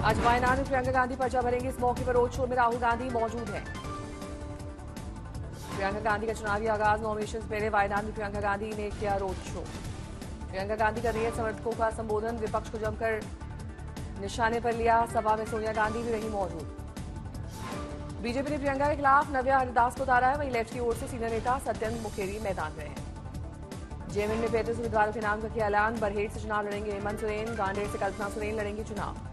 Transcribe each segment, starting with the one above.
आज वायनाड में प्रियंका गांधी पर्चा भरेंगे। इस मौके पर रोड शो में राहुल गांधी मौजूद हैं। प्रियंका गांधी का चुनावी आगाज नॉमिनेशन से पहले वायनाड में प्रियंका गांधी ने किया रोड शो। प्रियंका गांधी कर रही है समर्थकों का संबोधन, विपक्ष को जमकर निशाने पर लिया। सभा में सोनिया गांधी भी रही मौजूद। बीजेपी ने प्रियंका के खिलाफ नव्या हरिदास को उतारा है। वहीं लेफ्ट की ओर से सीनियर नेता सत्येंद्र मुखेरी मैदान में हैं। जेएमएम में 35 उम्मीदवारों के नाम का किया ऐलान। बरहेट से चुनाव लड़ेंगे हेमंत सोरेन, गांडेर से कल्पना सोरेन लड़ेंगे चुनाव।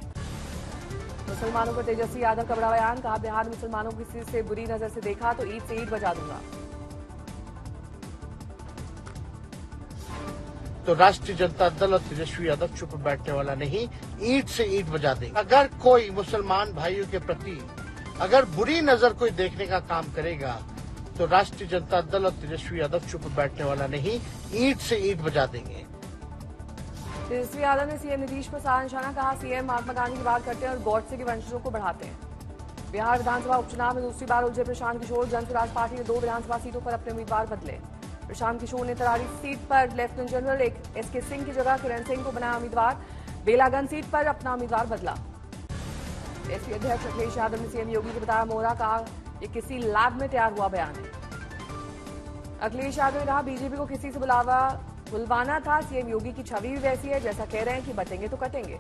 मुसलमानों पर तेजस्वी यादव का बड़ा बयान, कहा बिहार मुसलमानों को किसी से बुरी नजर से देखा तो ईद से ईद बजा दूंगा। तो राष्ट्रीय जनता दल और तेजस्वी यादव चुप बैठने वाला नहीं, ईंट से ईंट बजा देंगे। अगर कोई मुसलमान भाइयों के प्रति अगर बुरी नजर कोई देखने का काम करेगा तो राष्ट्रीय जनता दल और तेजस्वी यादव चुप बैठने वाला नहीं, ईंट से ईंट बजा देंगे। तेजस्वी यादव ने सीएम नीतीश पर साधा निशाना, कहा सीएम महात्मा गांधी की बात करते हैं और गॉडसे के वंशजों को बढ़ाते हैं। बिहार विधानसभा उपचुनाव में दूसरी बार उलझे प्रशांत किशोर। जनसुराज पार्टी ने 2 विधानसभा सीटों पर अपने उम्मीदवार बदले। प्रशांत किशोर ने तरारी सीट पर लेफ्टिनेंट जनरल एसके सिंह की जगह किरण सिंह को बनाया उम्मीदवार। बेलागंज सीट पर अपना उम्मीदवार बदला। एसपी अध्यक्ष अखिलेश यादव ने सीएम योगी को बताया मोहरा, कहा ये किसी लैब में तैयार हुआ बयान है। अखिलेश यादव ने कहा बीजेपी को किसी से बुलवाना था। सीएम योगी की छवि भी वैसी है जैसा कह रहे हैं कि बटेंगे तो कटेंगे।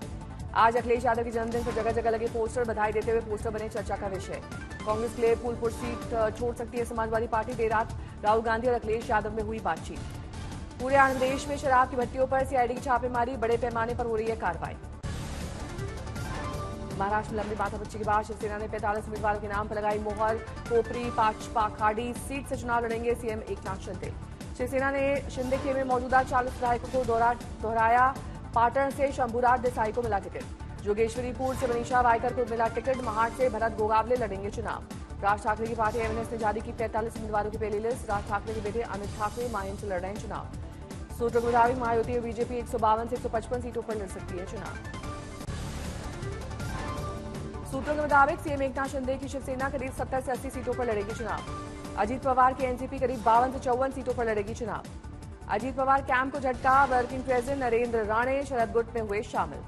आज अखिलेश यादव के जन्मदिन पर जगह जगह लगे पोस्टर, बधाई देते हुए पोस्टर बने चर्चा का विषय। कांग्रेस के लिए फूलपुर सीट छोड़ सकती है समाजवादी पार्टी। देर रात राहुल गांधी और अखिलेश यादव में हुई बातचीत। पूरे आंध्र प्रदेश में शराब की भट्टियों पर सीआईडी की छापेमारी, बड़े पैमाने पर हो रही है कार्रवाई। महाराष्ट्र में लंबी माथापच्ची के बाद शिवसेना ने 45 उम्मीदवारों के नाम पर लगाई मोहर। कोपरी, पाखाड़ी सीट से चुनाव लड़ेंगे सीएम एकनाथ शिंदे। शिवसेना ने शिंदे के में मौजूदा 40 विधायकों को दोहराया। पाटन से शंभूराज देसाई को मिला टिकट। जोगेश्वरीपुर से मनीषा वायकर को मिला टिकट। महाड से भरत गोगावले लड़ेंगे चुनाव। राज ठाकरे की पार्टी एमएनएस ने जारी की 45 उम्मीदवारों की पहली लिस्ट। राज ठाकरे के बेटे अमित ठाकरे माहिम से लड़ रहे हैं चुनाव। सूत्रों के मुताबिक महायुति और बीजेपी 152 से 155 सीटों पर लड़ सकती है चुनाव। सूत्रों के मुताबिक सीएम एकनाथ शिंदे की शिवसेना करीब 70 से 80 सीटों पर लड़ेगी चुनाव। अजीत पवार की एनसीपी करीब 52 से 54 सीटों पर लड़ेगी चुनाव। अजीत पवार कैंप को झटका, वर्किंग प्रेसिडेंट नरेंद्र राणे शरद गुट में हुए शामिल।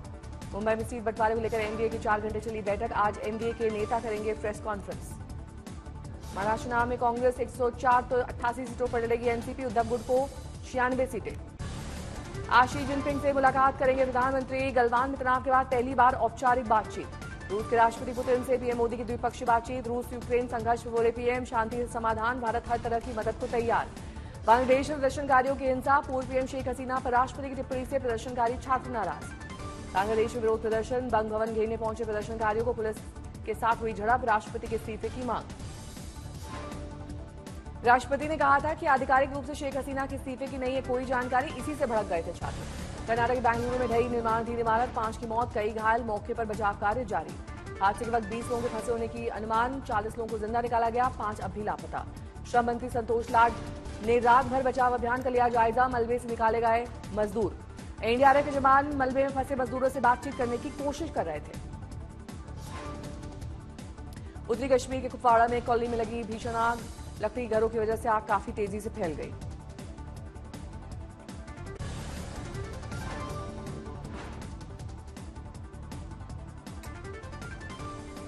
मुंबई में सीट बंटवारे को लेकर एनडीए की 4 घंटे चली बैठक। आज एनडीए के नेता करेंगे प्रेस कॉन्फ्रेंस। महाराष्ट्र चुनाव में कांग्रेस 104 तो 88 सीटों पर लड़ेगी एनसीपी। उद्धव गुट को 96 सीटें। आज शी जिनपिंग से मुलाकात करेंगे प्रधानमंत्री। गलवान में तनाव के बाद पहली बार औपचारिक बातचीत। रूस के राष्ट्रपति पुतिन से पीएम मोदी की द्विपक्षीय बातचीत। रूस यूक्रेन संघर्ष पर बोले पीएम, शांति से समाधान, भारत हर तरह की मदद को तैयार। बांग्लादेश में प्रदर्शनकारियों की हिंसा, पूर्व पीएम शेख हसीना पर राष्ट्रपति की टिप्पणी से प्रदर्शनकारी छात्र नाराज। बांग्लादेश में विरोध प्रदर्शन, बंग भवन घेरने पहुंचे प्रदर्शनकारियों को पुलिस के साथ हुई झड़प। राष्ट्रपति के इस्तीफे की मांग। राष्ट्रपति ने कहा था कि आधिकारिक रूप से शेख हसीना के इस्तीफे की नहीं है कोई जानकारी, इसी से भड़क गए थे छात्र। कर्नाटक बेंगलुरु में ढही निर्माणाधीन इमारत, 5 की मौत, कई घायल। मौके पर बचाव कार्य जारी। हादसे के वक्त 20 लोगों के फंसे होने की अनुमान। 40 लोगों को जिंदा निकाला गया, 5 अब भी लापता। श्रम मंत्री संतोष लाड ने रात भर बचाव अभियान का लिया जायजा। मलबे से निकाले गए मजदूर। एनडीआरएफ के जवान मलबे में फंसे मजदूरों से बातचीत करने की कोशिश कर रहे थे। उत्तरी कश्मीर के कुपवाड़ा में एक कॉलोनी में लगी भीषण आग। लकड़ी घरों की वजह से आग काफी तेजी से फैल गई।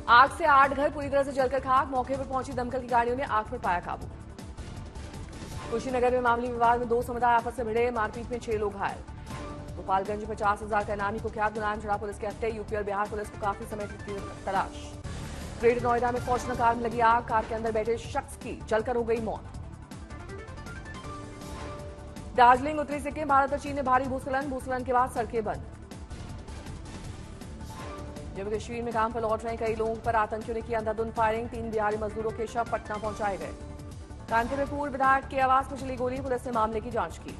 आग से 8 घर पूरी तरह से जलकर खाक। मौके पर पहुंची दमकल की गाड़ियों ने आग पर पाया काबू। कुशीनगर में मामूली विवाद में 2 समुदाय आपस में भिड़े। मारपीट में 6 लोग घायल। गोपालगंज में 50,000 का इनामी को क्या मुलायम चढ़ा पुलिस के हत्थे। यूपी और बिहार पुलिस को काफी समय से तलाश। ग्रेटर नोएडा में फॉर्च्यूनर कार में लगी आग। कार के अंदर बैठे शख्स की जलकर हो गई मौत। दार्जिलिंग, उत्तरी सिक्किम, भारत और चीन में भारी भूस्खलन के बाद सड़कें बंद। जम्मू कश्मीर में काम पर लौट रहे कई लोगों पर आतंकियों ने किया अंधाधुंध फायरिंग। 3 बिहारी मजदूरों के शव पटना पहुंचाए गए। कानपुर में पूर्व विधायक के आवास पर चली गोली, पुलिस ने मामले की जांच की।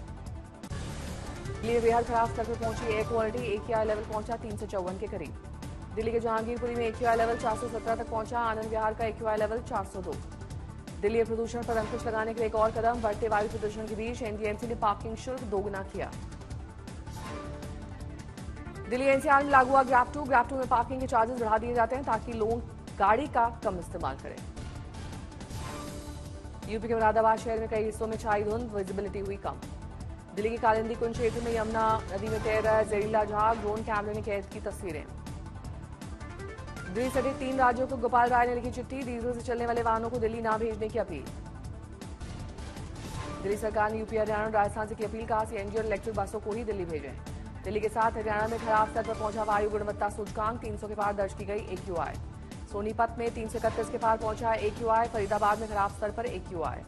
दिल्ली बेहद खराब स्तर पर पहुंची एयर क्वालिटी। AQI लेवल पहुंचा 354 के करीब। दिल्ली के जहांगीरपुरी में AQI लेवल 417 तक पहुंचा। आनंद विहार का AQI लेवल 402। दिल्ली में प्रदूषण पर अंकुश लगाने के लिए एक और कदम। बढ़ते वायु प्रदूषण के बीच एनडीएमसी ने पार्किंग शुल्क दोगुना किया। दिल्ली एनसीआर में लागू हुआ ग्रैब टू में पार्किंग के चार्जेस बढ़ा दिए जाते हैं ताकि लोग गाड़ी का कम इस्तेमाल करें। यूपी के मुरादाबाद शहर में कई हिस्सों में छाई धुंध, विजिबिलिटी हुई कम। दिल्ली के कालिंदी कुंज क्षेत्र में यमुना नदी में तैर रहा जहरीला जहाज। ड्रोन कैमरे ने कैद की तस्वीरें। दिल्ली सटे 3 राज्यों को गोपाल राय ने लिखी चिट्ठी, डीजल से चलने वाले वाहनों को दिल्ली ना भेजने की अपील। दिल्ली सरकार ने यूपी, हरियाणा और राजस्थान से की अपील, कहा सीएनजी और इलेक्ट्रिक बसों को ही दिल्ली भेजें। दिल्ली के साथ हरियाणा में खराब स्तर पर पहुंचा वायु गुणवत्ता सूचकांक, 300 के पार दर्ज की गई AQI। सोनीपत में 331 के पार पहुंचा है AQI, फरीदाबाद में खराब स्तर पर AQI।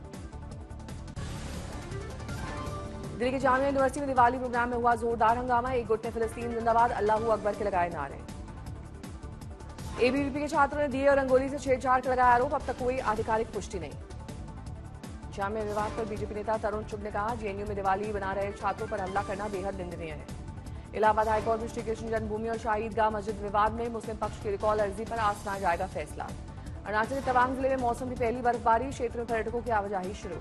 दिल्ली के जामिया यूनिवर्सिटी में दिवाली प्रोग्राम में हुआ जोरदार हंगामा, एक गुट ने फिलिस्तीन जिंदाबाद अल्लाहू अकबर के लगाए नारे। एबीवीपी के छात्रों ने दिए और रंगोली से छेड़छाड़ का लगाया आरोप, अब तक कोई आधिकारिक पुष्टि नहीं। जामिया विवाद पर बीजेपी नेता तरुण चुग ने कहा, जेएनयू में दिवाली बना रहे छात्रों पर हमला करना बेहद निंदनीय है। इलाहाबाद हाईकोर्ट में श्री कृष्ण जन्मभूमि और शाही ईदगाह मस्जिद विवाद में मुस्लिम पक्ष की रिकॉल अर्जी पर आज सुनाया जाएगा फैसला। अरुणाचल के तवांग जिले में मौसम की पहली बर्फबारी, क्षेत्र में पर्यटकों की आवाजाही शुरू।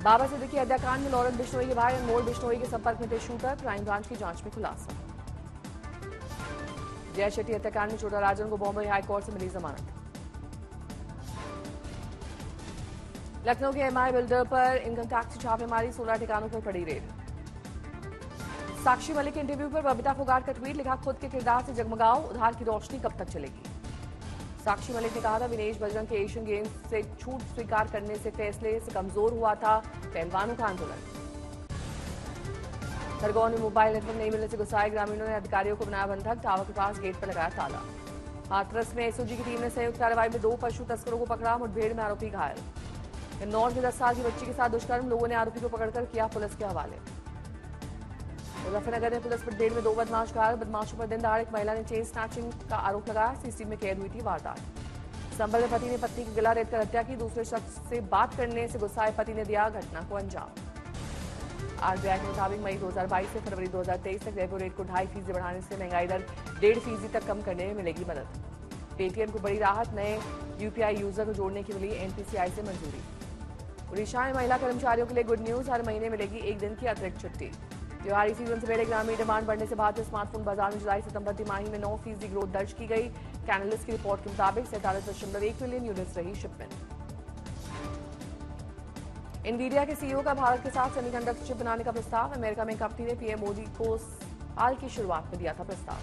बाबा सिद्दीकी हत्याकांड में लॉरेंस बिश्नोई के भाई अनमोल बिश्नोई के संपर्क में थे शूटर, क्राइम ब्रांच की जांच में खुलासा। जय शेट्टी हत्याकांड में छोटा राजन को बॉम्बे हाईकोर्ट से मिली जमानत। लखनऊ के एमआई बिल्डर पर इनकम टैक्स की छापेमारी, 16 ठिकानों पर पड़ी रेड। साक्षी मलिक के इंटरव्यू पर बबीता फोगाट का ट्वीट, लिखा खुद के किरदार से जगमगाओ, उधार की रोशनी कब तक चलेगी। साक्षी मलिक ने कहा था, विनेश बजरंग के एशियन गेम्स से छूट स्वीकार करने से फैसले से कमजोर हुआ था पहलवानों का आंदोलन। खरगोन में मोबाइल नेटवर्क नहीं मिलने से गुस्साए ग्रामीणों ने अधिकारियों को बनाया बंधक, टावर के पास गेट पर लगाया ताला। हाथरस में एसओजी की टीम ने संयुक्त कार्रवाई में 2 पशु तस्करों को पकड़ा, मुठभेड़ में आरोपी घायल। इंदौर में 10 साल की बच्ची के साथ दुष्कर्म, लोगों ने आरोपी को पकड़कर किया पुलिस के हवाले। मुजफ्फरनगर में पुलिस मुठभेड़ में 2 बदमाश घायल, बदमाशों पर दिन दहाड़े एक महिला ने चेन स्नैचिंग का आरोप लगाया, सीसीटीवी में कैद हुई थी वारदात। संभल में पति ने पत्नी की गला रेतकर हत्या की, दूसरे शख्स से बात करने से गुस्साए पति ने दिया घटना को अंजाम। आरबीआई के मुताबिक मई 2022 से फरवरी 2023 तक रेपो रेट को 2.5% बढ़ाने से महंगाई दर 1.5% तक कम करने में मिलेगी मदद। पेटीएम को बड़ी राहत, नए यूपीआई यूजर को जोड़ने की मिली एनपीसीआई से मंजूरी। उड़ीसा में महिला कर्मचारियों के लिए गुड न्यूज, हर महीने मिलेगी 1 दिन की अतिरिक्त छुट्टी। त्योहारी सीजन से पहले ग्रामीण डिमांड बढ़ने से भारतीय स्मार्टफोन बाजार में जुलाई सितंबर तिमाही में 9% ग्रोथ दर्ज की गई। कैनलिस्ट की रिपोर्ट के मुताबिक 47.1 मिलियन यूनिट्स रही शिपमेंट। एनवीडिया के सीईओ का भारत के साथ सेमीकंडक्टर चिप बनाने का प्रस्ताव, अमेरिका में कंपनी ने पीएम मोदी को साल की शुरुआत में दिया था प्रस्ताव।